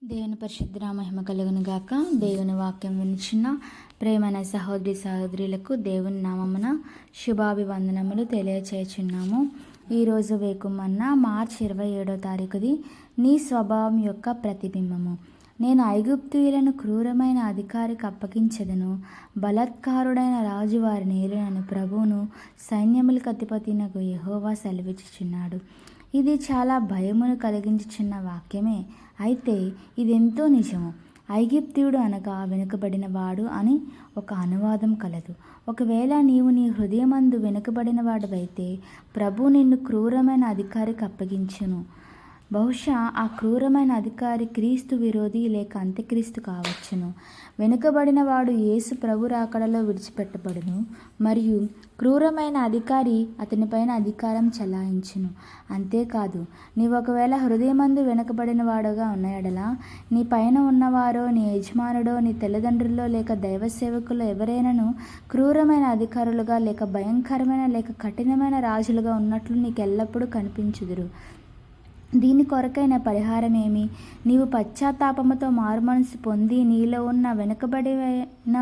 దేవుని పరిశుద్ధ మహిమ కలుగును గాక. దేవుని వాక్యం వినిచిన ప్రేమైన సహోదరి సహోదరులకు దేవుని నామమున శుభాభివందనములు తెలియచేయుచున్నాము. ఈరోజు వేకుమన్న మార్చి 27వ తారీఖుది నీ స్వభావం యొక్క ప్రతిబింబము. నేను ఐగుప్తీయులను క్రూరమైన అధికారికి అప్పగించెదను, బలత్కారుడైన రాజు వారిని ఏలినను ప్రభువును సైన్యములకు అధిపతినగు యెహోవా సెలవిచ్చుచున్నాడు. ఇది చాలా భయమును కలిగించుచున్న వాక్యమే, అయితే ఇదెంతో నిజము. ఐగుప్తీయుడు అనగా వెనుకబడిన వాడు అని ఒక అనువాదం కలదు. ఒకవేళ నీవు నీ హృదయమందు వెనుకబడిన వాడివైతే ప్రభు నిన్ను క్రూరమైన అధికారికి అప్పగించును. బహుశా ఆ క్రూరమైన అధికారి క్రీస్తు విరోధి లేక అంత్యక్రీస్తు కావచ్చును. వెనుకబడిన వాడు యేసు ప్రభు రాకడలో విడిచిపెట్టబడును, మరియు క్రూరమైన అధికారి అతనిపైన అధికారం చెలాయించును. అంతేకాదు, నీవు ఒకవేళ హృదయమందు వెనుకబడిన వాడుగా ఉన్న ఎడల నీ పైన ఉన్నవారో, నీ యజమానుడో, నీ తల్లిదండ్రుల్లో లేక దైవ సేవకులు ఎవరైనాను క్రూరమైన అధికారులుగా లేక భయంకరమైన లేక కఠినమైన రాజులుగా ఉన్నట్లు నీకు ఎల్లప్పుడూ కనిపించుదురు. దీని కొరకైన పరిహారమేమి? నీవు పశ్చాత్తాపముతో మారుమనసు పొంది నీలో ఉన్న వెనుకబడిన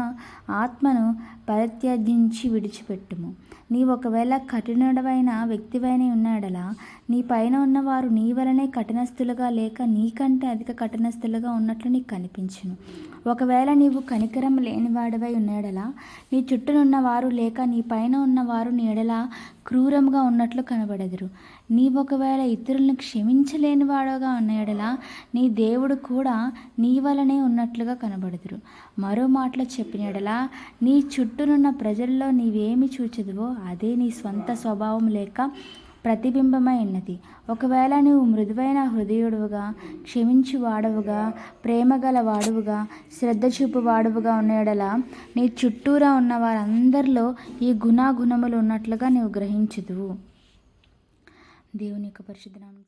ఆత్మను పరిత్యజించి విడిచిపెట్టుము. నీవు ఒకవేళ కఠినుడవైన వ్యక్తివైన ఉన్నాడలా నీ పైన ఉన్నవారు నీ వలనే కఠినస్థులుగా లేక నీకంటే అధిక కఠినస్థులుగా ఉన్నట్లు నీకు కనిపించును. ఒకవేళ నీవు కనికరం లేనివాడివై ఉన్నాడలా నీ చుట్టూనున్నవారు లేక నీ పైన ఉన్నవారు నీ ఎడల క్రూరంగా ఉన్నట్లు కనబడెదరు. నీవు ఒకవేళ ఇతరులను క్షమించలేని వాడుగా ఉన్న ఎడల నీ దేవుడు కూడా నీ వలనే ఉన్నట్లుగా కనబడెదరు. మరో మాటలో చెప్పిన ఎడల నీ చుట్టూనున్న ప్రజల్లో నీవేమి చూచెదవో అదే నీ స్వంత స్వభావం లేక ప్రతిబింబమై ఉన్నది. ఒకవేళ నీవు మృదువైన హృదయుడుగా, క్షమించు వాడవుగా, ప్రేమగల వాడువుగా, శ్రద్ధ చూపు వాడువుగా ఉన్న ఎడల నీ చుట్టూరా ఉన్న వారందరిలో ఈ గుణాగుణములు ఉన్నట్లుగా నీవు గ్రహించుదువు. దేవుని యొక్క పరిశుద్ధ నామమున